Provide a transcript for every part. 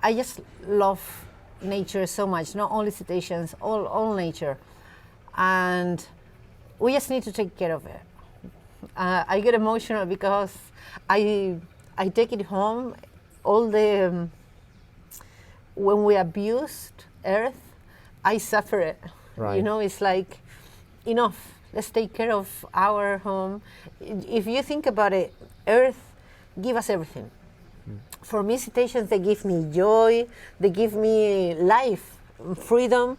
I just love nature so much, not only cetaceans, all nature. And we just need to take care of it. I get emotional because I take it home, all the, when we abused Earth, I suffer it. Right. You know, it's like, enough, let's take care of our home. If you think about it, Earth give us everything. For me, cetaceans, they give me joy, they give me life, freedom,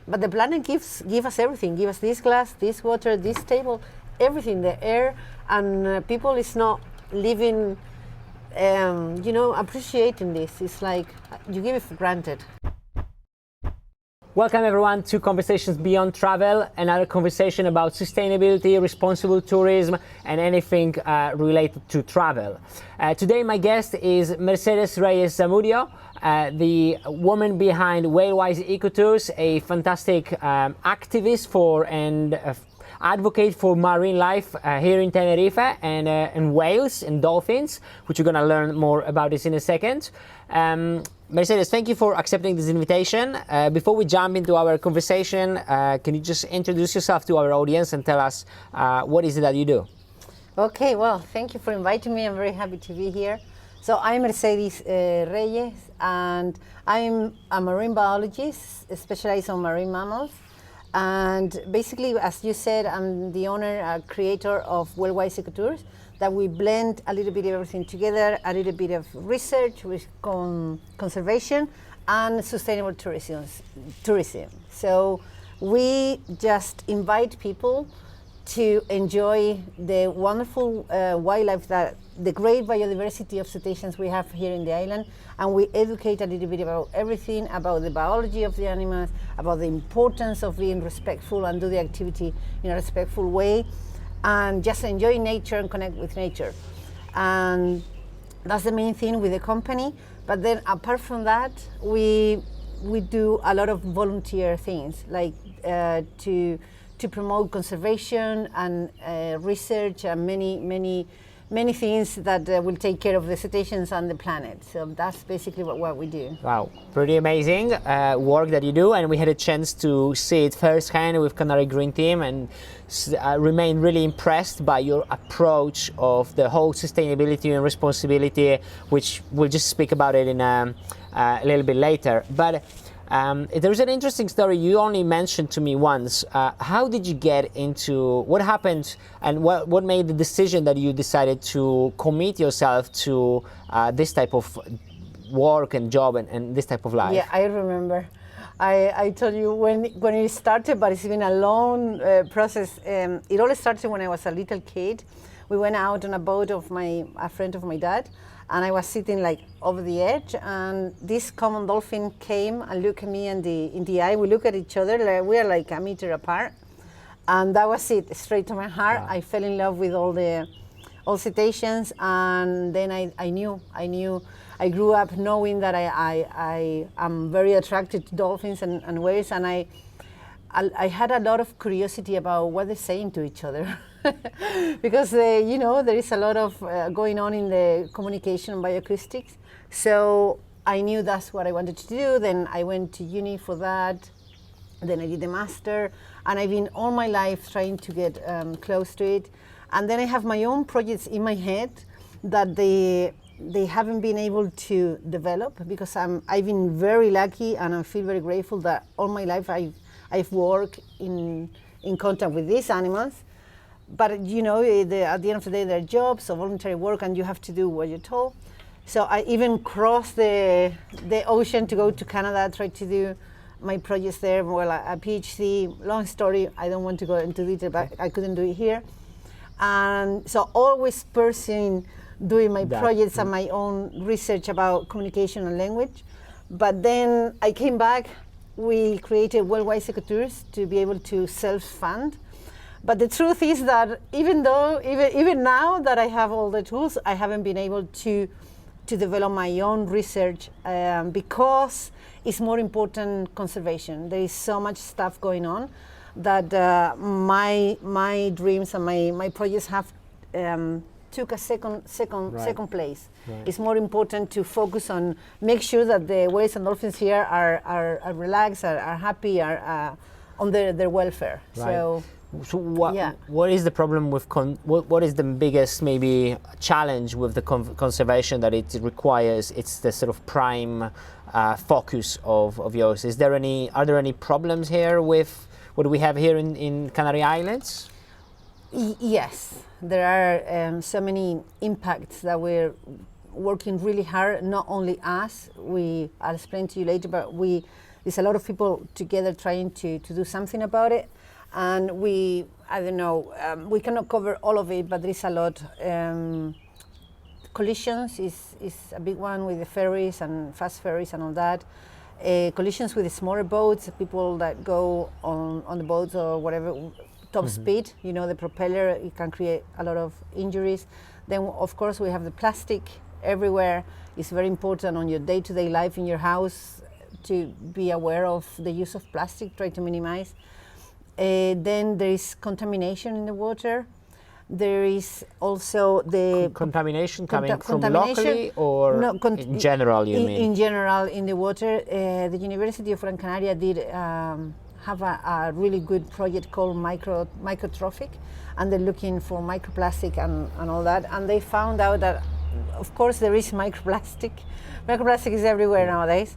but the planet give us everything, give us this glass, this water, this table, everything, the air, and people is not living, appreciating this. It's like, you give it for granted. Welcome everyone to Conversations Beyond Travel, another conversation about sustainability, responsible tourism, and anything related to travel. Today my guest is Mercedes Reyes Zamudio, the woman behind Whalewise Ecotours, a fantastic activist for and advocate for marine life here in Tenerife and whales and dolphins, which you're going to learn more about this in a second. Mercedes, thank you for accepting this invitation. Before we jump into our conversation, can you just introduce yourself to our audience and tell us what is it that you do? Okay, well, thank you for inviting me. I'm very happy to be here. So I'm Mercedes Reyes, and I'm a marine biologist specialized on marine mammals. And basically, as you said, I'm the owner, creator of Whalewise Ecotours, that we blend a little bit of everything together, a little bit of research with conservation and sustainable tourism. So we just invite people to enjoy the wonderful wildlife, that the great biodiversity of cetaceans we have here in the island, and we educate a little bit about everything, about the biology of the animals, about the importance of being respectful and do the activity in a respectful way, and just enjoy nature and connect with nature. And that's the main thing with the company. But then apart from that, we do a lot of volunteer things, like to promote conservation and research and many things that will take care of the cetaceans and the planet. So that's basically what we do. Wow, pretty amazing work that you do, and we had a chance to see it firsthand with Canary Green Team, and remain really impressed by your approach of the whole sustainability and responsibility, which we'll just speak about it in a little bit later. But there's an interesting story you only mentioned to me once. How did you get into, what happened, and what made the decision that you decided to commit yourself to this type of work and job and this type of life? Yeah, I remember. I told you when it started, but it's been a long process. It all started when I was a little kid. We went out on a boat of a friend of my dad, and I was sitting like over the edge, and this common dolphin came and looked at me in the eye. We look at each other, like we are like a meter apart, and that was it, straight to my heart. Wow. I fell in love with all cetaceans, and then I knew. I grew up knowing that I am very attracted to dolphins and whales, and I had a lot of curiosity about what they're saying to each other. Because there is a lot of going on in the communication and bioacoustics. So I knew that's what I wanted to do. Then I went to uni for that. Then I did the master, and I've been all my life trying to get close to it. And then I have my own projects in my head that they haven't been able to develop, because I've been very lucky, and I feel very grateful that all my life I've worked in contact with these animals. But at the end of the day, they're jobs or voluntary work, and you have to do what you're told. So I even crossed the ocean to go to Canada, try to do my projects there, well, a PhD. Long story, I don't want to go into detail, but I couldn't do it here. And so always pursuing doing my projects and my own research about communication and language. But then I came back, we created Whalewise Ecotours to be able to self-fund. But the truth is that even now that I have all the tools, I haven't been able to develop my own research because it's more important conservation. There is so much stuff going on that my dreams and my projects have took a Right. second place. Right. It's more important to focus on make sure that the whales and dolphins here are relaxed, are happy, are on their welfare. Right. So Yeah. what is the problem with what is the biggest maybe challenge with the conservation that it requires? It's the sort of prime focus of yours. Are there any problems here with what we have here in Canary Islands? Yes, there are so many impacts that we're working really hard. Not only us, I'll explain to you later, but there's a lot of people together trying to do something about it. And I don't know, we cannot cover all of it, but there is a lot. Collisions is a big one with the ferries and fast ferries and all that. Collisions with the smaller boats, people that go on the boats or whatever, top speed, the propeller, it can create a lot of injuries. Then, of course, we have the plastic everywhere. It's very important on your day-to-day life in your house to be aware of the use of plastic, try to minimize. Then there is contamination in the water. There is also the contamination coming from locally or no, in general, you mean? In general, in the water. The University of Gran Canaria did have a really good project called Microtrophic, and they're looking for microplastic and all that. And they found out that, of course, there is microplastic. Microplastic is everywhere nowadays,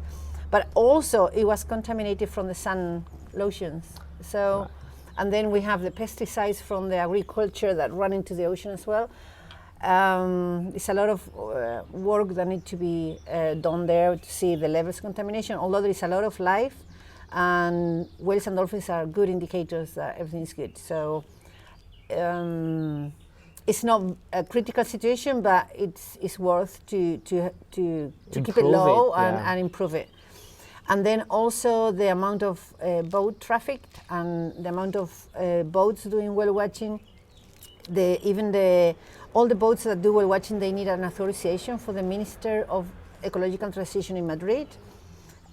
but also it was contaminated from the sun lotions. So. Right. And then we have the pesticides from the agriculture that run into the ocean as well. It's a lot of work that needs to be done there to see the levels of contamination, although there is a lot of life, and whales and dolphins are good indicators that everything is good. So it's not a critical situation, but it's worth to keep it low and improve it. And then also the amount of boat traffic and the amount of boats doing whale watching. All the boats that do whale watching, they need an authorization for the Minister of Ecological Transition in Madrid.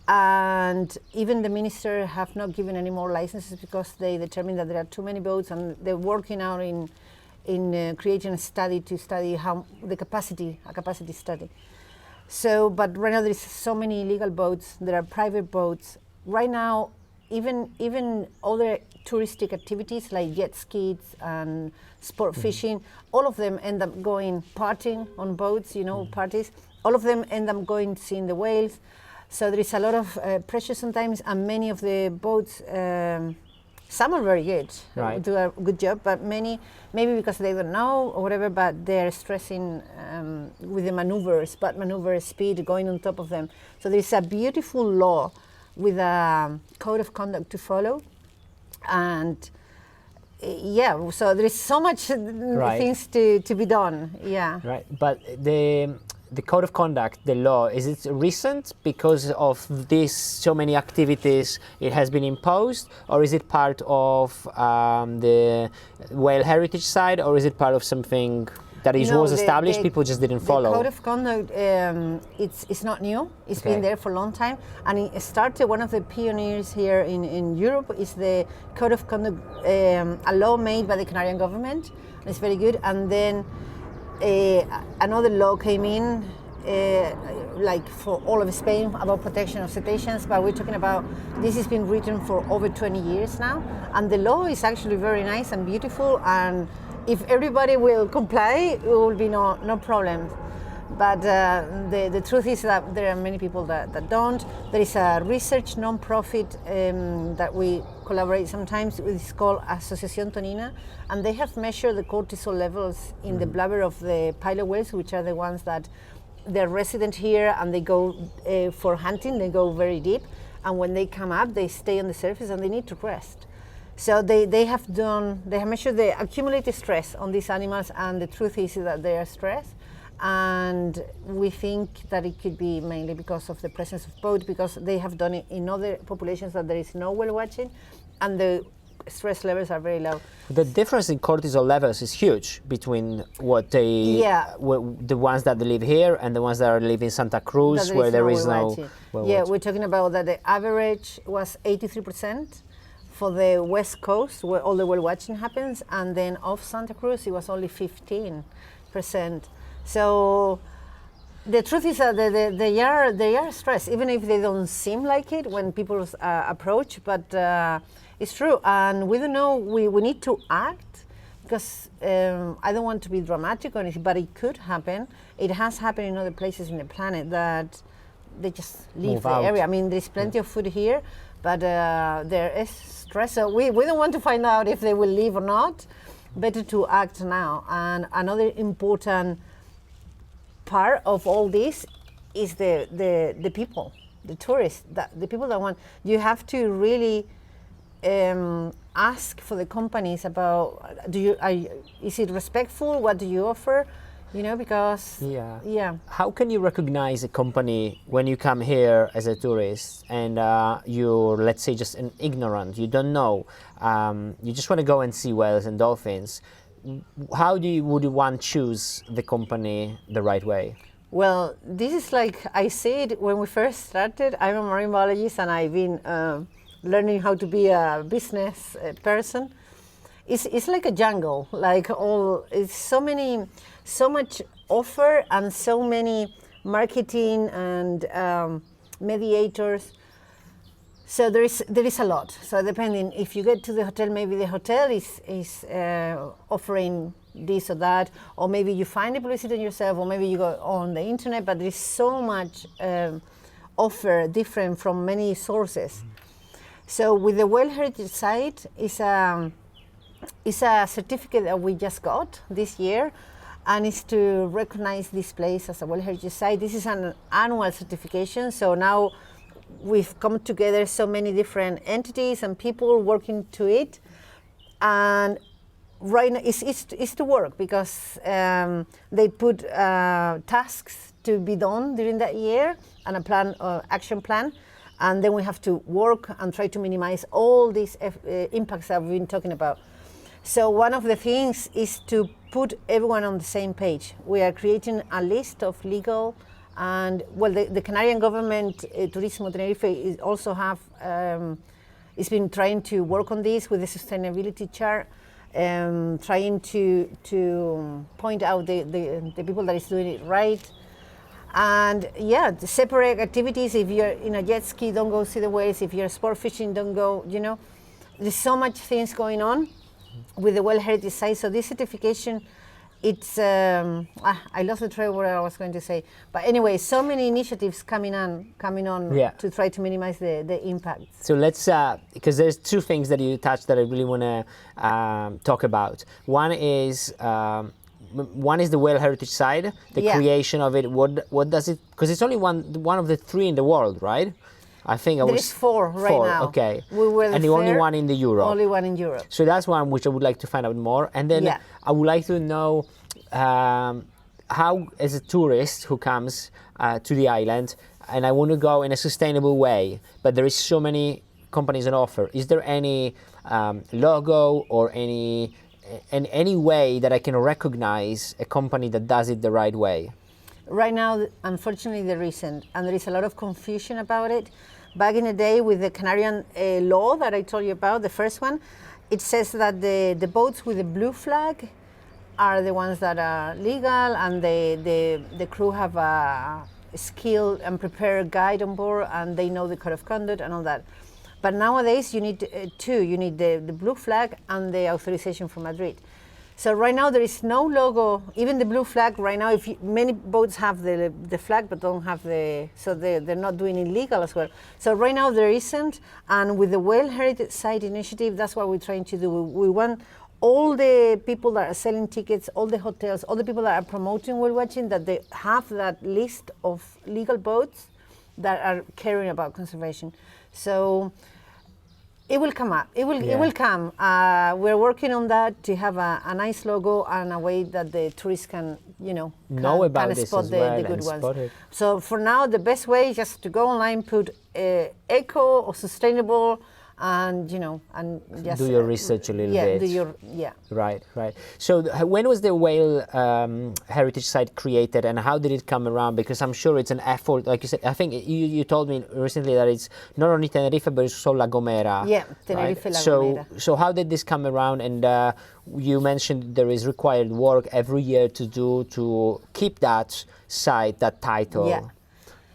And even the minister have not given any more licenses because they determined that there are too many boats, and they're working out in creating a study to study how a capacity study. So, but right now there is so many illegal boats. There are private boats. Right now, even other touristic activities like jet skis and sport fishing, all of them end up going partying on boats, parties. All of them end up going seeing the whales. So there is a lot of pressure sometimes, and many of the boats, some are very good, do a good job, but many, maybe because they don't know or whatever, but they're stressing with the maneuvers, bad maneuver speed going on top of them. So there is a beautiful law with a code of conduct to follow. And so there is so much things to be done. Yeah. Right, but the code of conduct, the law, is it recent because of this so many activities it has been imposed, or is it part of the whale heritage side, or is it part of something that was established, people just didn't follow? The code of conduct, it's not new. It's been there for a long time, and it started, one of the pioneers here in Europe is the code of conduct, a law made by the Canadian government. It's very good, and then another law came in, like for all of Spain, about protection of cetaceans, but we're talking about, this has been written for over 20 years now, and the law is actually very nice and beautiful, and if everybody will comply, it will be no problem. But the truth is that there are many people that don't. There is a research non-profit that we collaborate sometimes with. It's called Asociación Tonina, and they have measured the cortisol levels in the blubber of the pilot whales, which are the ones that they're resident here and they go for hunting. They go very deep, and when they come up, they stay on the surface and they need to rest. So they have measured the accumulated stress on these animals, and the truth is that they are stressed. And we think that it could be mainly because of the presence of boats, because they have done it in other populations that there is no whale watching, and the stress levels are very low. The difference in cortisol levels is huge between the ones that live here and the ones that live in Santa Cruz, where there is no whale watching. We're talking about that the average was 83% for the west coast, where all the whale watching happens, and then off Santa Cruz it was only 15%. So the truth is that they are stressed, even if they don't seem like it when people approach. But it's true, and we don't know. We need to act because I don't want to be dramatic or anything, but it could happen. It has happened in other places in the planet that they just leave Move the out. area. I mean, there's plenty of food here, but there is stress. So we don't want to find out if they will leave or not. Better to act now. And another important part of all this is the people, the tourists, the people that want. You have to really ask for the companies about, is it respectful? What do you offer? Because yeah. How can you recognize a company when you come here as a tourist and you're, let's say, just an ignorant, you don't know, you just want to go and see whales and dolphins? How would one choose the company the right way? Well, this is like I said when we first started. I'm a marine biologist and I've been learning how to be a business person. It's like a jungle. It's so much offer and so many marketing and mediators. So there is a lot. So depending, if you get to the hotel, maybe the hotel is offering this or that, or maybe you find the publicity yourself, or maybe you go on the internet. But there is so much offer different from many sources. So with the World Heritage Site, it's a certificate that we just got this year, and it's to recognize this place as a World Heritage Site. This is an annual certification. So now we've come together so many different entities and people working to it, and right now it's to work because they put tasks to be done during that year and a plan, action plan, and then we have to work and try to minimize all these impacts that we've been talking about. So one of the things is to put everyone on the same page. We are creating a list of legal and, well, the Canarian government, Turismo Tenerife, is also have, it's been trying to work on this with the sustainability chart, trying to point out the people that is doing it right. And yeah, the separate activities. If you're in a jet ski, don't go see the whales. If you're sport fishing, don't go, There's so much things going on with the World Heritage Site. So this certification, it's, I lost the trail of what I was going to say. But anyway, so many initiatives coming on to try to minimize the impact. So let's, because there's two things that you touched that I really want to talk about. One is the World Heritage Site, the creation of it. What does it? Because it's only one of the three in the world, right? I think there is four right now. Okay. We were and the only one in the Europe. Only one in Europe. So that's one which I would like to find out more. And then I would like to know how, as a tourist who comes to the island, and I want to go in a sustainable way, but there is so many companies on offer. Is there any logo or any way that I can recognize a company that does it the right way? Right now, unfortunately, there isn't, and there is a lot of confusion about it. Back in the day, with the Canarian law that I told you about, the first one, it says that the boats with the blue flag are the ones that are legal, and the crew have a skilled and prepared guide on board, and they know the code of conduct and all that. But nowadays, you need two. You need the blue flag and the authorization from Madrid. So right now there is no logo, even the blue flag. Right now, many boats have the flag but don't have so they're not doing illegal as well. So right now there isn't, and with the World Heritage Site initiative, that's what we're trying to do. We want all the people that are selling tickets, all the hotels, all the people that are promoting whale watching, that they have that list of legal boats that are caring about conservation. So it will come up. It will come. We're working on that to have a nice logo and a way that the tourists can, know about can this spot as well the good and ones. spot it. So for now, the best way is just to go online, put eco or sustainable, and and just do your research a little bit. Right. So when was the whale heritage site created, and how did it come around? Because I'm sure it's an effort, like you said. I think you told me recently that it's not only Tenerife but it's also La Gomera. Yeah, Tenerife, right? La Gomera. So how did this come around? And you mentioned there is required work every year to do to keep that site, that title. Yeah.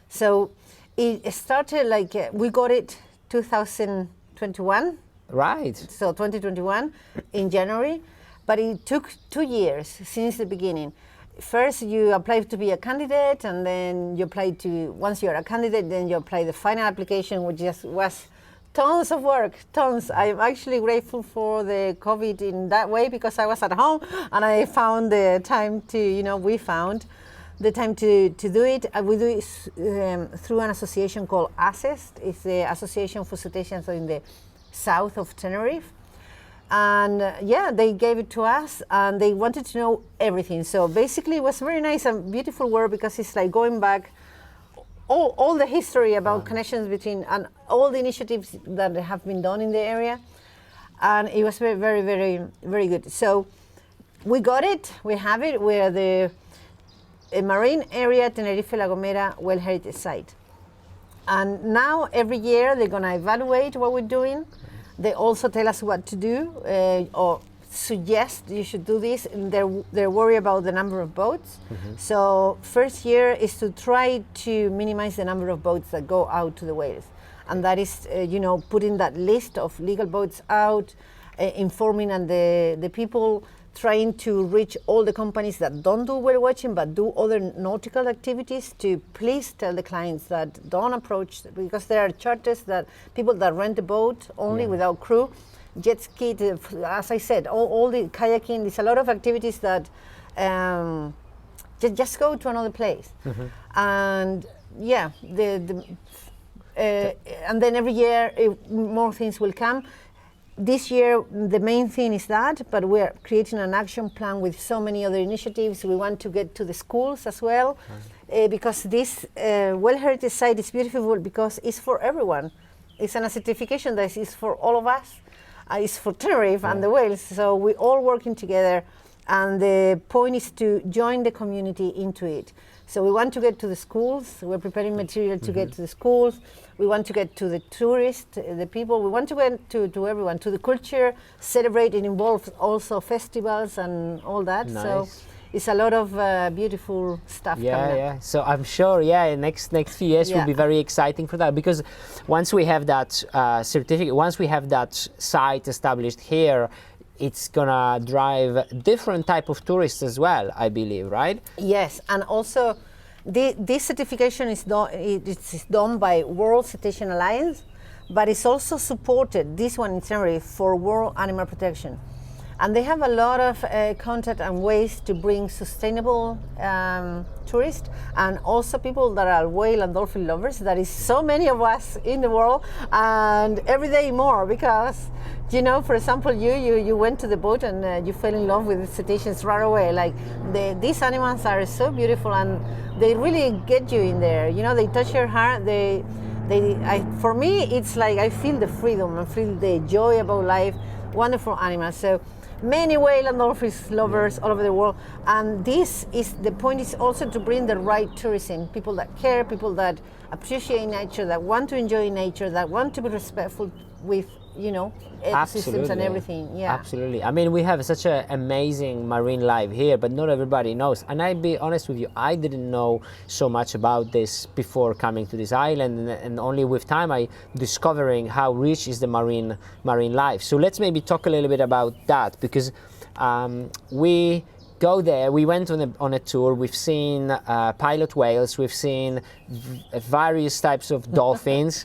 So it started like we got it 2021. Right. So 2021 in January, but it took 2 years since the beginning. First, you apply to be a candidate, and then you apply to, once you're a candidate, then you apply the final application, which just was tons of work, tons. I'm actually grateful for the COVID in that way, because I was at home and I found the time to, we found the time to do it. We do it through an association called ACEST. It's the Association for Cetaceans in the south of Tenerife. And they gave it to us, and they wanted to know everything. So basically it was very nice and beautiful work, because it's like going back all the history about connections between, and all the initiatives that have been done in the area. And it was very, very, very, very good. So we got it, we have it. We're the marine area Tenerife La Gomera World Heritage Site. And now every year they're gonna evaluate what we're doing. They also tell us what to do, or suggest you should do this. And they're worried about the number of boats. So first year is to try to minimize the number of boats that go out to the whales. And that is, putting that list of legal boats out, informing and the people, trying to reach all the companies that don't do whale watching but do other nautical activities, to please tell the clients that don't approach, because there are charters that people that rent a boat only without crew, jet ski, as I said, all the kayaking. There's a lot of activities that just go to another place. And and then every year more things will come. This year, the main thing is that, but we're creating an action plan with so many other initiatives. We want to get to the schools as well, because this World Heritage Site is beautiful because it's for everyone. It's a certification that is for all of us. It's for Tenerife and the whales, so we're all working together, and the point is to join the community into it. So we want to get to the schools. We're preparing material to get to the schools. We want to get to the tourists, the people. We want to get to everyone, to the culture, celebrate. It involves also festivals and all that. Nice. So it's a lot of beautiful stuff coming up. Yeah. So I'm sure, next few years will be very exciting for that, because once we have that certificate, once we have that site established here, it's gonna drive different type of tourists as well, I believe, right? Yes, and also this certification is done by World Cetacean Alliance, but it's also supported, this one in Tenerife, for World Animal Protection. And they have a lot of content and ways to bring sustainable tourists, and also people that are whale and dolphin lovers. There is so many of us in the world, and every day more, because for example, you went to the boat and you fell in love with the cetaceans right away. Like these animals are so beautiful, and they really get you in there. They touch your heart. For me, it's like I feel the freedom, I feel the joy about life. Wonderful animals. So many whale and dolphin lovers all over the world, and the point is also to bring the right tourism, people that care, people that appreciate nature, that want to enjoy nature, that want to be respectful with ecosystems and everything. Absolutely. I mean, we have such an amazing marine life here, but not everybody knows. And I'll be honest with you, I didn't know so much about this before coming to this island, and only with time I discovering how rich is the marine life. So let's maybe talk a little bit about that, because we go there. We went on a tour. We've seen pilot whales. We've seen various types of dolphins,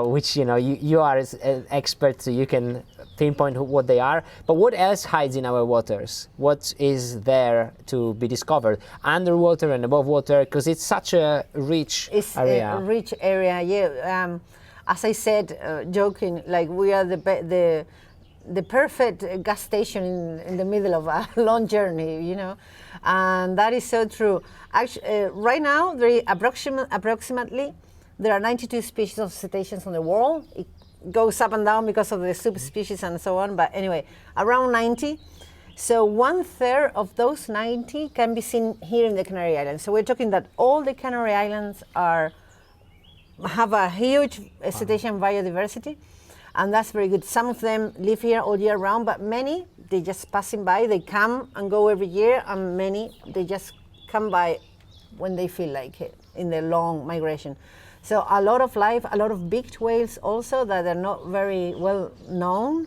which you are an expert, so you can pinpoint what they are. But what else hides in our waters? What is there to be discovered underwater and above water? Because it's such a rich area. It's a rich area. Yeah. As I said, joking, like we are the perfect gas station in the middle of a long journey, and that is so true. Actually, right now, approximately, there are 92 species of cetaceans in the world. goes up and down because of the subspecies and so on. But anyway, around 90. So 1/3 of those 90 can be seen here in the Canary Islands. So we're talking that all the Canary Islands have a huge cetacean biodiversity, and that's very good. Some of them live here all year round, but many, they just passing by. They come and go every year, and many, they just come by when they feel like it in their long migration. So a lot of life, a lot of big whales also that are not very well known.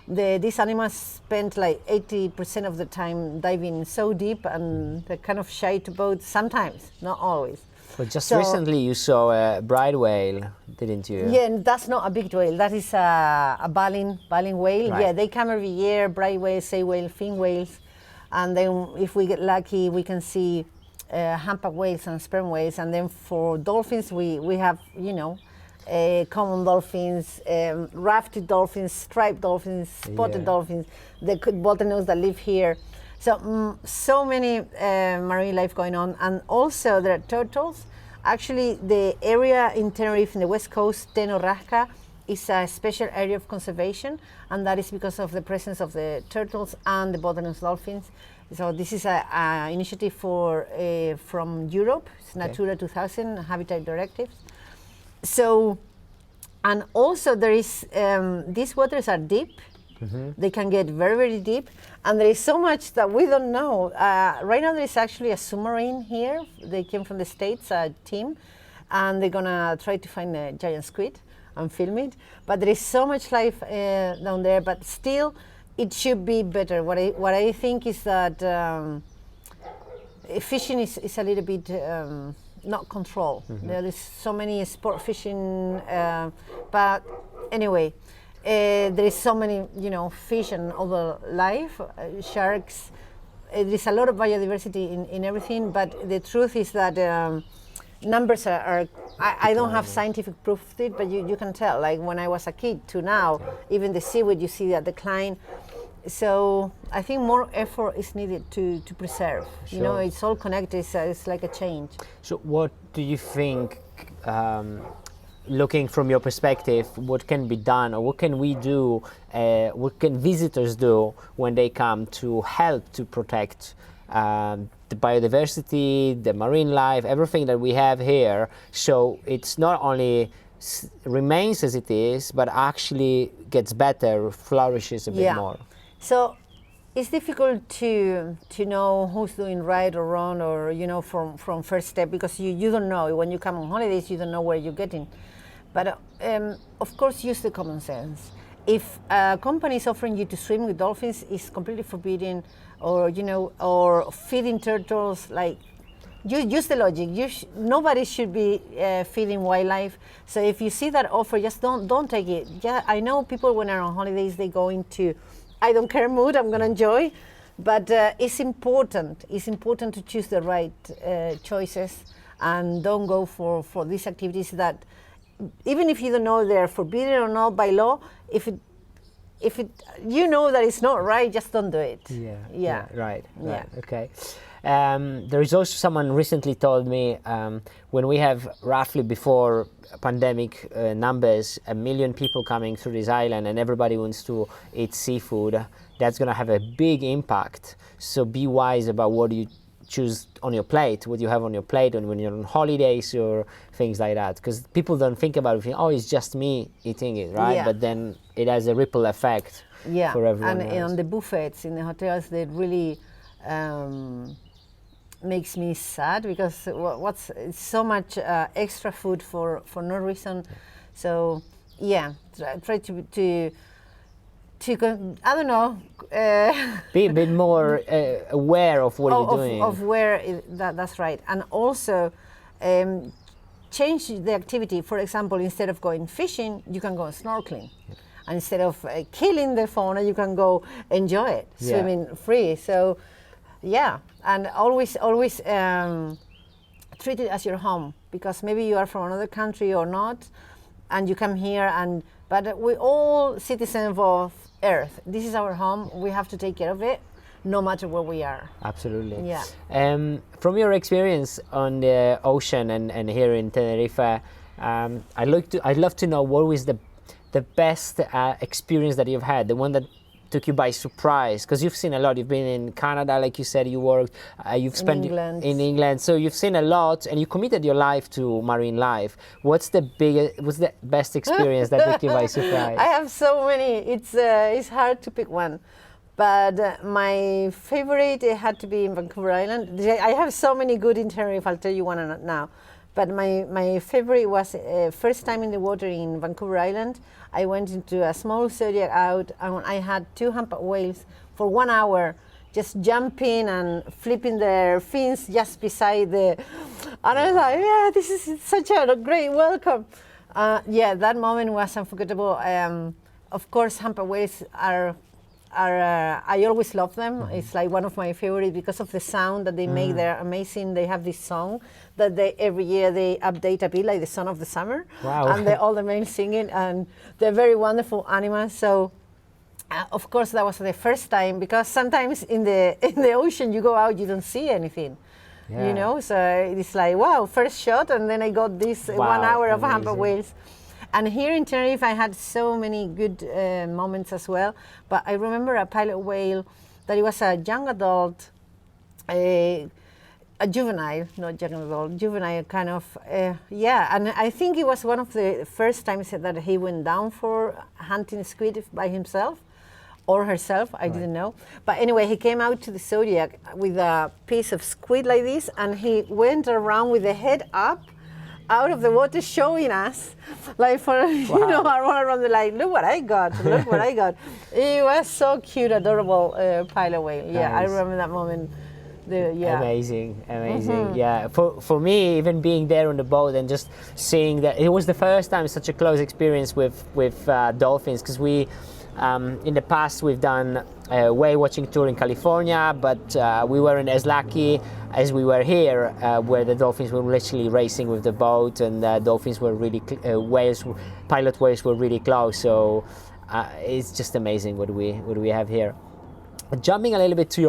These animals spend like 80% of the time diving so deep, and they're kind of shy to boats sometimes, not always. But just recently you saw a bright whale, didn't you? Yeah, and that's not a big whale. That is a baleen whale. Right. Yeah, they come every year, bright whales, sei whale, fin whales. And then if we get lucky, we can see humpback whales and sperm whales. And then for dolphins, we have, common dolphins, rafted dolphins, striped dolphins, spotted dolphins, the bottlenose that live here. So many marine life going on. And also there are turtles. Actually, the area in Tenerife, in the west coast, Tenorasca, is a special area of conservation, and that is because of the presence of the turtles and the bottlenose dolphins. So this is an initiative from Europe. It's Natura 2000 Habitat Directives. So, and also there is, these waters are deep. Mm-hmm. They can get very, very deep, and there is so much that we don't know. Right now there is actually a submarine here. They came from the States, a team, and they're gonna try to find a giant squid and film it. But there is so much life down there, but still it should be better. What I think is that fishing is a little bit not controlled. Mm-hmm. There is so many sport fishing, but anyway, there is so many, fish and other life, sharks. There is a lot of biodiversity in everything, but the truth is that numbers are I don't have scientific proof of it, but you can tell, like when I was a kid to now, even the seaweed, you see that decline. So I think more effort is needed to preserve. Sure. It's all connected, it's like a change. So what do you think, looking from your perspective, what can be done, or what can we do, what can visitors do when they come to help to protect the biodiversity, the marine life, everything that we have here, so it's not only remains as it is, but actually gets better, flourishes a bit more? So it's difficult to know who's doing right or wrong, or from first step, because you don't know. When you come on holidays, you don't know where you're getting. But of course, use the common sense. If a company is offering you to swim with dolphins, it's completely forbidden, or feeding turtles, like, use the logic. Nobody should be feeding wildlife. So if you see that offer, just don't take it. Yeah, I know people when they're on holidays, they go into, I don't care mood, I'm gonna enjoy. But it's important. It's important to choose the right choices, and don't go for these activities that, even if you don't know they're forbidden or not by law, if it that it's not right, just don't do it. Right. Okay. There is also someone recently told me, when we have roughly before pandemic numbers, 1 million people coming through this island, and everybody wants to eat seafood, that's going to have a big impact. So be wise about what you choose on your plate, what you have on your plate, and when you're on holidays or things like that, because people don't think about it, it's just me eating it, right? Yeah. But then it has a ripple effect for everyone else. And on the buffets in the hotels, they really makes me sad, because it's so much extra food for no reason. So try to I don't know. Be a bit more aware of what you're doing. Of where that's right, and also change the activity. For example, instead of going fishing, you can go snorkeling, and instead of killing the fauna, you can go enjoy it, swimming free. So, and always treat it as your home, because maybe you are from another country or not, and you come here, but we're all citizens of Earth. This is our home. We have to take care of it, no matter where we are. Absolutely. Yeah. From your experience on the ocean and here in Tenerife, I'd love to know what was the the best experience that you've had, the one that took you by surprise? Because you've seen a lot. You've been in Canada, like you said, you worked. You've spent in England, so you've seen a lot, and you committed your life to marine life. What's the best experience that took you by surprise? I have so many. It's hard to pick one, but my favorite had to be in Vancouver Island. I have so many good in Tenerife. I'll tell you one now. But my favorite was first time in the water in Vancouver Island. I went into a small zodiac out, and I had 2 humpback whales for 1 hour, just jumping and flipping their fins just beside the. And I was like, yeah, this is such a great welcome. Yeah, that moment was unforgettable. Of course, humpback whales are I always love them. It's like one of my favorites because of the sound that they make. They're amazing. They have this song that every year they update a bit, like the Song of the Summer. Wow. And all the males singing, and they're very wonderful animals. So, of course, that was the first time, because sometimes in the ocean you go out, you don't see anything. Yeah. You know, so it's like, wow, first shot, and then I got this 1 hour of humpback whales. And here in Tenerife, I had so many good moments as well. But I remember a pilot whale that it was a young adult, a juvenile, not young adult, juvenile kind of, yeah. And I think it was one of the first times that he went down for hunting squid by himself or herself, I didn't know. But anyway, he came out to the Zodiac with a piece of squid like this, and he went around with the head up, out of the water, showing us, like for you know, all around the light. Look what I got! Look what I got! It was so cute, adorable pilot whale. Yeah, nice. I remember that moment. Yeah. Amazing. Yeah. For me, even being there on the boat and just seeing that, it was the first time such a close experience with dolphins, because we. In the past, we've done a whale watching tour in California, but we weren't as lucky as we were here, where the dolphins were literally racing with the boat, and dolphins were really pilot whales were really close. So it's just amazing what we have here. Jumping a little bit to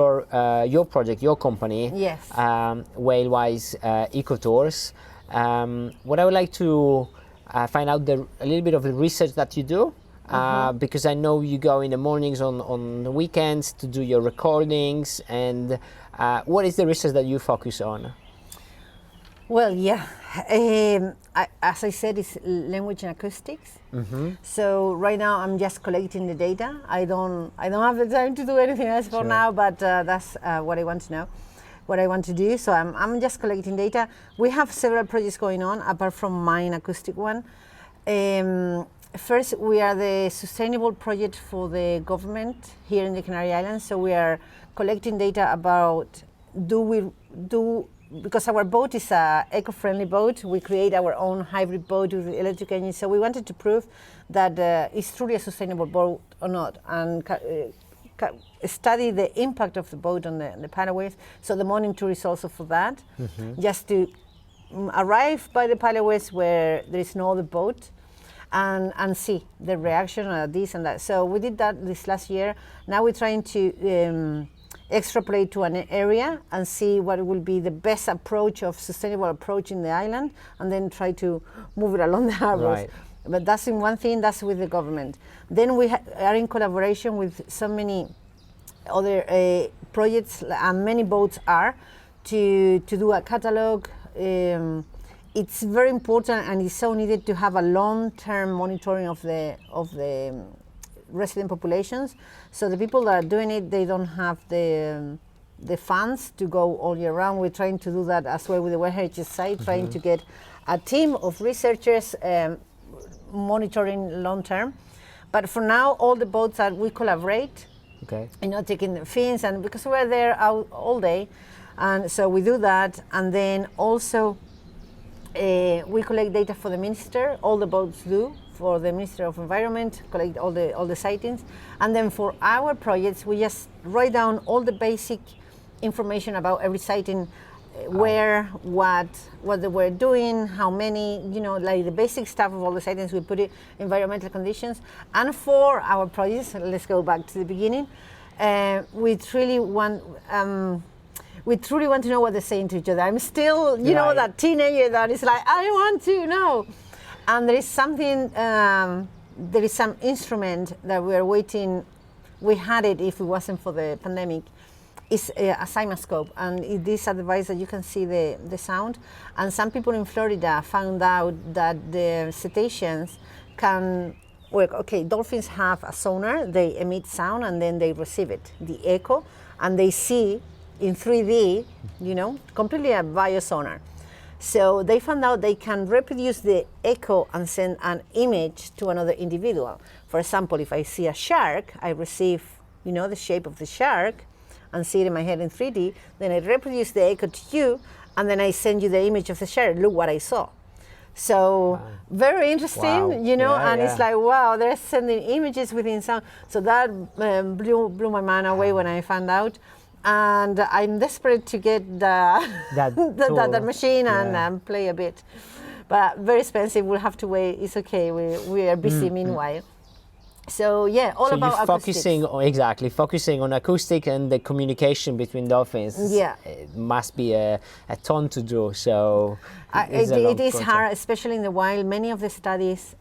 your project, your company, yes, Whalewise Eco Tours. What I would like to find out a little bit of the research that you do. Because I know you go in the mornings on the weekends to do your recordings, and what is the research that you focus on? Well, yeah, as I said, it's language and acoustics. So right now I'm just collecting the data. I don't have the time to do anything else for now, but that's what I want to know, what I want to do. So I'm just collecting data. We have several projects going on apart from mine acoustic one. First, we are the sustainable project for the government here in the Canary Islands. So we are collecting data about because our boat is an eco-friendly boat. We create our own hybrid boat with electric engine. So we wanted to prove that it's truly a sustainable boat or not, and study the impact of the boat on the pilot whales. So the morning tour is also for that, just to arrive by the pilot whales where there is no other boat. And see the reaction of this and that. So we did that this last year. Now we're trying to extrapolate to an area and see what will be the best approach of sustainable approach in the island, and then try to move it along the harbors. Right. But that's in one thing, that's with the government. Then we are in collaboration with so many other projects, and many boats are, to do a catalog. It's very important, and it's so needed to have a long-term monitoring of the resident populations. So the people that are doing it, they don't have the funds to go all year round. We're trying to do that as well with the World Heritage Site, trying to get a team of researchers monitoring long-term. But for now, all the boats that we collaborate, taking the fins, and because we're there out all day, and so we do that, and then also. We collect data for the minister. All the boats do for the Minister of Environment. Collect all the sightings, and then for our projects, we just write down all the basic information about every sighting, where, what they were doing, how many, like the basic stuff of all the sightings. We put it environmental conditions, and for our projects, let's go back to the beginning. We truly want to know what they're saying to each other. I'm still, that teenager that is like, I want to know. And there is something there is some instrument that we are waiting. We had it if it wasn't for the pandemic. It's a CymaScope, and this a device that you can see the sound. And some people in Florida found out that the cetaceans can work. Okay, dolphins have a sonar. They emit sound and then they receive it, the echo, and they see in 3D, completely a biosonar. So they found out they can reproduce the echo and send an image to another individual. For example, if I see a shark, I receive, the shape of the shark and see it in my head in 3D, then I reproduce the echo to you, and then I send you the image of the shark. Look what I saw. So very interesting, Wow. It's like, wow, they're sending images within sound. So that blew my mind away when I found out. And I'm desperate to get that machine and play a bit. But very expensive, we'll have to wait. It's okay, we are busy meanwhile. So yeah, all about acoustics. Focusing on acoustic and the communication between dolphins. Yeah, it must be a ton to do. So it is hard, especially in the wild. Many of the studies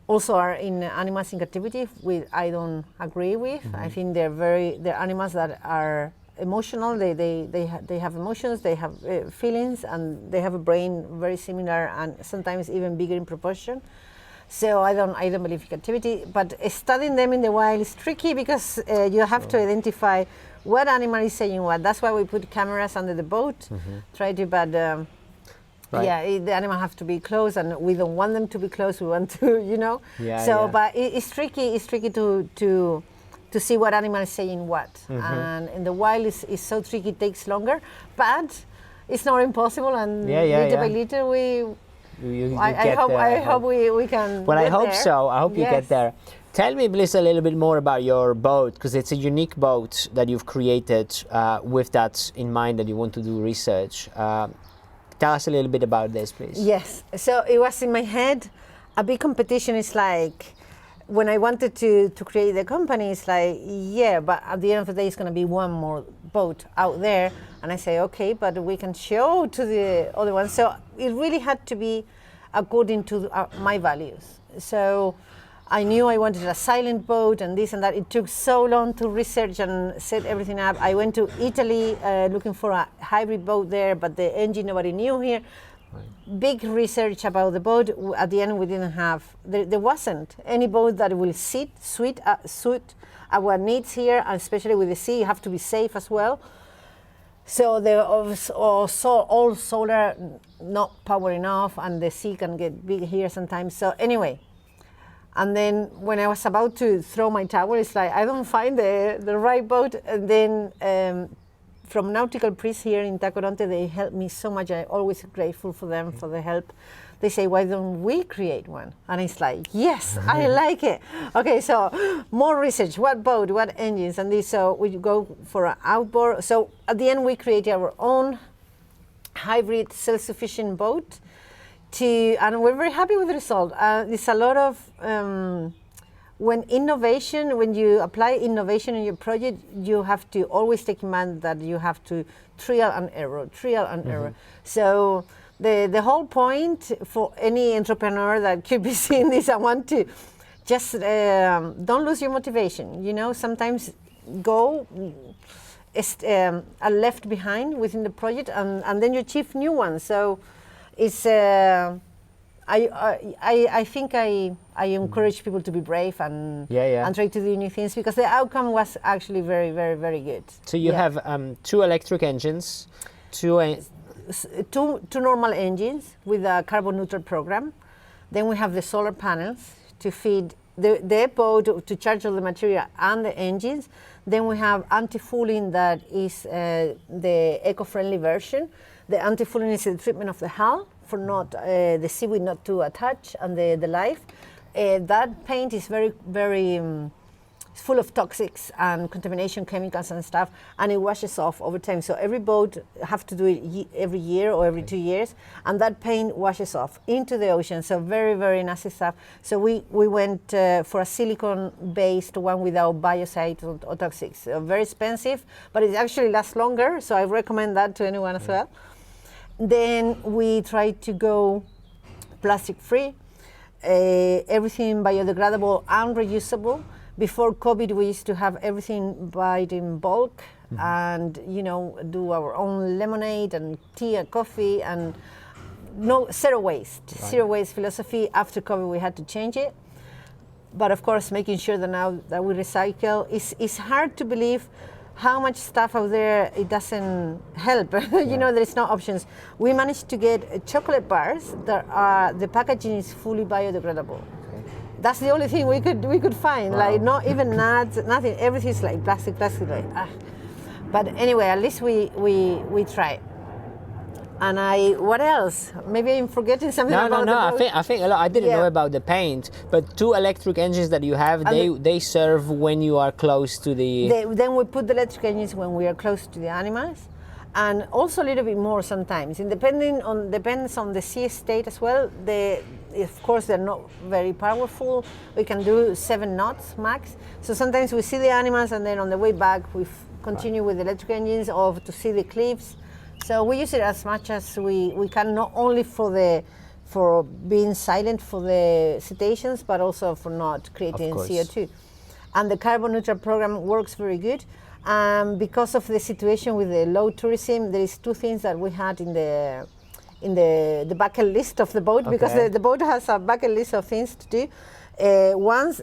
also are in animals in captivity, which I don't agree with. I think they're animals that are emotional. They have emotions, they have feelings, and they have a brain very similar and sometimes even bigger in proportion. So I don't believe in captivity, but studying them in the wild is tricky because you have to identify what animal is saying what. That's why we put cameras under the boat, the animal have to be close, and we don't want them to be close. We want to, But it's tricky. It's tricky to see what animal is saying what, and in the wild is so tricky. It takes longer, but it's not impossible. And little by little I hope we can. Well, I hope there. so. I hope you get there. Tell me, Bliss, a little bit more about your boat, because it's a unique boat that you've created with that in mind, that you want to do research. Tell us a little bit about this, please. Yes. So it was in my head. A big competition is like, when I wanted to create the company, it's like, but at the end of the day, it's going to be one more boat out there. And I say, okay, but we can show to the other one. So it really had to be according to my values. So I knew I wanted a silent boat and this and that. It took so long to research and set everything up. I went to Italy looking for a hybrid boat there, but the engine nobody knew here. Big research about the boat. At the end, we didn't have, there wasn't any boat that will suit our needs here, and especially with the sea, you have to be safe as well. So there was all solar, not power enough, and the sea can get big here sometimes. So anyway, and then when I was about to throw my towel, it's like, I don't find the right boat. And then from Nautical Priest here in Tacoronte, they helped me so much. I'm always grateful for them for the help. They say, why don't we create one? And it's like, yes, I like it. Okay, so more research, what boat, what engines, and this. So we go for an outboard. So at the end, we created our own hybrid self-sufficient boat. And we're very happy with the result. There's a lot of, when you apply innovation in your project, you have to always take in mind that you have to trial and error. So the whole point for any entrepreneur that could be seeing this, I want to just don't lose your motivation. Sometimes go are left behind within the project, and then you achieve new ones. So it's I think I encourage people to be brave and try to do new things, because the outcome was actually very, very, very good. So you have 2 electric engines, two normal engines with a carbon neutral program. Then we have the solar panels to feed the boat, to charge all the material and the engines. Then we have anti-fouling, that is the eco-friendly version. The anti-fouling is the treatment of the hull for not the seaweed not to attach, and the life. That paint is very, very full of toxics and contamination chemicals and stuff, and it washes off over time. So every boat have to do it every year or every 2 years, and that paint washes off into the ocean. So very, very nasty stuff. So we went for a silicone-based one without biocides or toxics. So very expensive, but it actually lasts longer. So I recommend that to anyone as well. Then we tried to go plastic-free. everything biodegradable and reusable. Before COVID, we used to have everything buy in bulk and, you know, do our own lemonade and tea and coffee and zero waste, zero waste philosophy. After COVID, we had to change it. But of course, making sure that now that we recycle, it's hard to believe how much stuff out there it doesn't help. You know, there's no options. We managed to get chocolate bars that are, the packaging is fully biodegradable. That's the only thing we could find. Wow. Like not even nuts, nothing. Everything's like plastic. Like But anyway, at least we try. And what else? Maybe I'm forgetting something about No. the boat. I think a lot. I didn't know about the paint, but 2 electric engines that you have, they serve when you are close to the. Then we put the electric engines when we are close to the animals, and also a little bit more sometimes. And depends on the sea state as well. Of course, they're not very powerful. We can do 7 knots max. So sometimes we see the animals, and then on the way back we continue with the electric engines, or to see the cliffs. So we use it as much as we can, not only for being silent for the cetaceans, but also for not creating CO2. And the carbon neutral program works very good. Because of the situation with the low tourism, there is 2 things that we had in the bucket list of the boat, because the boat has a bucket list of things to do. One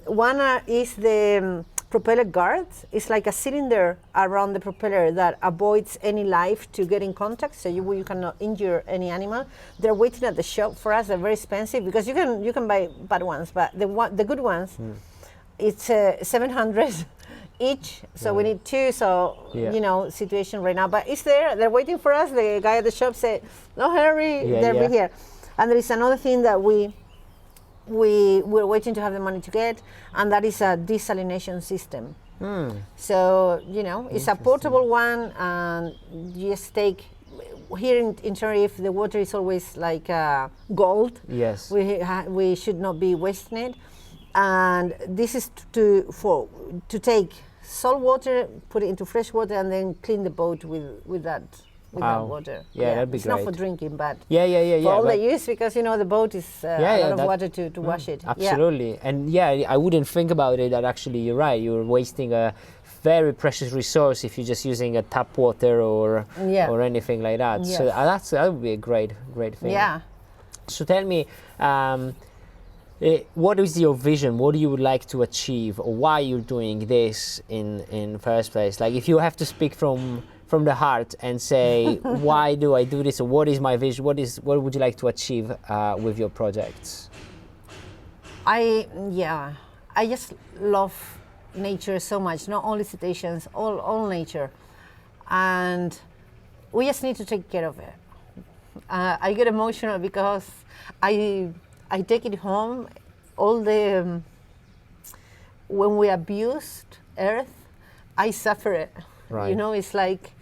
is the propeller guards. It's like a cylinder around the propeller that avoids any life to get in contact, so you cannot injure any animal. They're waiting at the shop for us. They're very expensive because you can buy bad ones, but the good ones, it's 700 each. So we need 2. So you know, situation right now, but it's there. They're waiting for us. The guy at the shop said, "No hurry, they'll be here." And there is another thing that we're waiting to have the money to get, and that is a desalination system. So, you know, it's a portable one, and you just take, here in Tenerife, the water is always like gold. Yes. We should not be wasting it. And this is to take salt water, put it into fresh water, and then clean the boat with that. That water. Yeah, that'd be it's great. Not for drinking, but for all the use, because you know the boat is a lot of water to wash it. Absolutely, and I wouldn't think about it that actually you're right. You're wasting a very precious resource if you're just using a tap water or anything like that. Yes. So that would be a great thing. Yeah. So tell me, what is your vision? What do you would like to achieve, or why you're doing this in first place? Like, if you have to speak from the heart and say, why do I do this, or what is my vision? What would you like to achieve with your projects? I just love nature so much. Not only cetaceans, all nature, and we just need to take care of it. I get emotional because I take it home. All the when we abused Earth, I suffer it. Right. You know, it's like,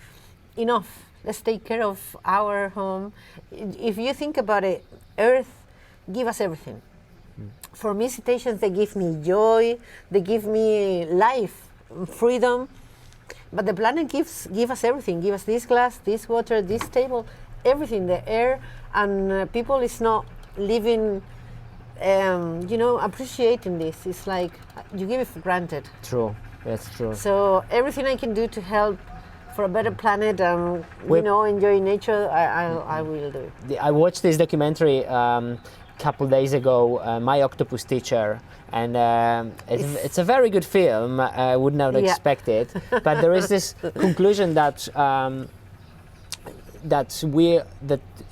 enough. Let's take care of our home. If you think about it, Earth give us everything. For me, cetaceans, they give me joy. They give me life, freedom. But the planet give us everything. Give us this glass, this water, this table, everything. The air, and people is not living. Appreciating this. It's like you give it for granted. True. That's true. So everything I can do to help for a better planet and enjoy nature, I will do. I watched this documentary a couple days ago, My Octopus Teacher, and it's a very good film. I would not expect it, but there is this conclusion that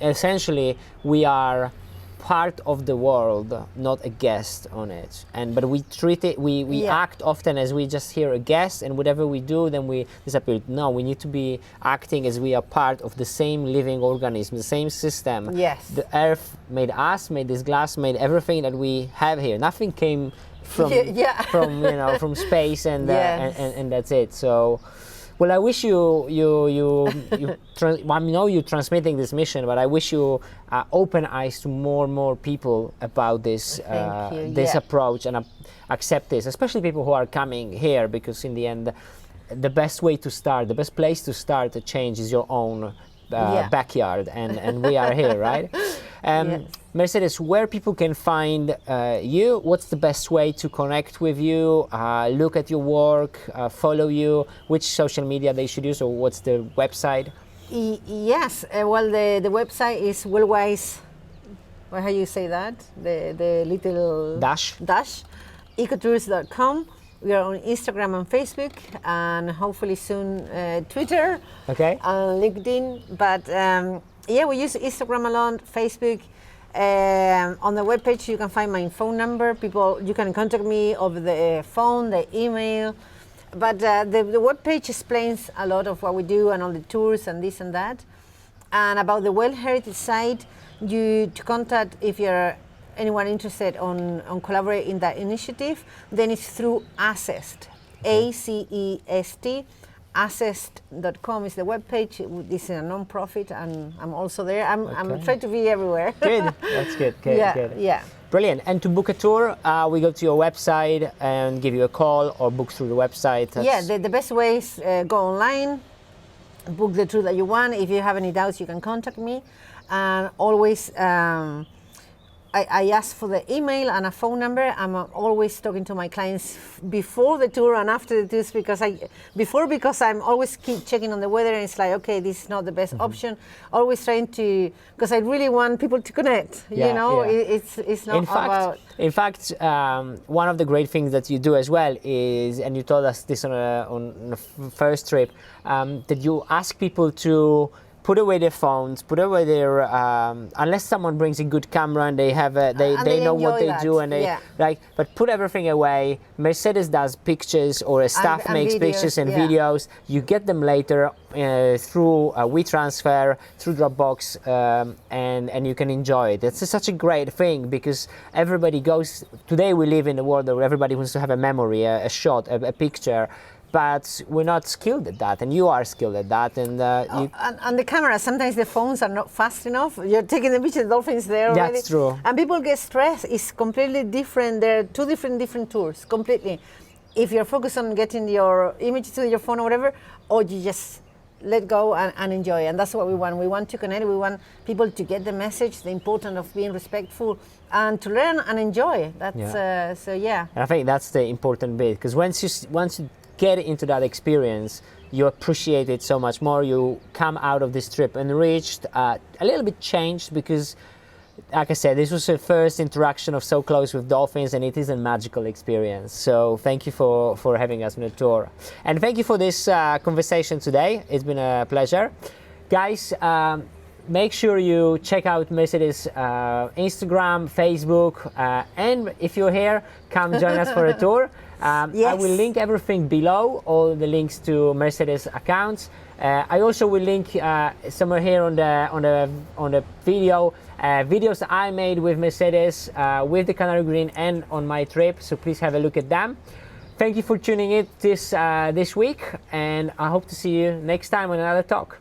essentially we are part of the world, not a guest on it. But we treat it, we act often as we just hear a guest, and whatever we do, then we disappear. No, we need to be acting as we are part of the same living organism, the same system. Yes. The Earth made us, made this glass, made everything that we have here. Nothing came from from space, and that's it. So. Well, I wish I know you're transmitting this mission, but I wish you open eyes to more and more people about this approach, and accept this, especially people who are coming here, because in the end, the best place to start a change is your own backyard, and we are here, right? Yes. Mercedes, where people can find you, what's the best way to connect with you, look at your work, follow you, which social media they should use, or what's the website? Yes, well, the website is Wellwise, how you say that? The little Dash. ecotourist.com. We are on Instagram and Facebook, and hopefully soon Twitter, Okay. and LinkedIn. But yeah, we use Instagram a lot, Facebook. On the webpage, you can find my phone number. You can contact me over the phone, the email. But the webpage explains a lot of what we do and all the tours and this and that. And about the World Heritage site, to contact if you're anyone interested on collaborate in that initiative, then it's through ACEST, A-C-E-S-T. Assest.com is the webpage. This is a non-profit, and I'm also there. I'm trying to be everywhere. Good, that's good. Good. Yeah. Brilliant. And to book a tour, we go to your website and give you a call, or book through the website. The best way is go online, book the tour that you want. If you have any doubts, you can contact me. And always, I ask for the email and a phone number. I'm always talking to my clients before the tour and after the tours, because I'm always keep checking on the weather, and it's like, okay, this is not the best option. Always trying to, because I really want people to connect. It's not about. In fact, one of the great things that you do as well is, and you told us this on the first trip, that you ask people to put away their phones, put away their unless someone brings a good camera and they have they know what they do, and but put everything away. Mercedes does pictures, or a staff makes videos, pictures and videos. You get them later through WeTransfer, through Dropbox, and you can enjoy it. It's such a great thing, because everybody goes. Today we live in a world where everybody wants to have a memory, a shot, a picture. But we're not skilled at that, and you are skilled at that. And and the camera, sometimes the phones are not fast enough. You're taking the picture, the dolphins there already. That's true. And people get stressed. It's completely different. There are two different tours, completely. If you're focused on getting your image to your phone or whatever, or you just let go and enjoy. And that's what we want. We want to connect. We want people to get the message, the importance of being respectful, and to learn and enjoy. That's And I think that's the important bit, because once you get into that experience, you appreciate it so much more. You come out of this trip enriched, a little bit changed, because, like I said, this was the first interaction of so close with dolphins, and it is a magical experience. So thank you for having us on the tour, and thank you for this conversation today. It's been a pleasure, guys. Make sure you check out Mercedes' Instagram, Facebook, and if you're here, come join us for a tour. I will link everything below, all the links to Mercedes accounts. I also will link somewhere here on the videos that I made with Mercedes, with the Canary Green, and on my trip. So please have a look at them. Thank you for tuning in this week, and I hope to see you next time on another talk.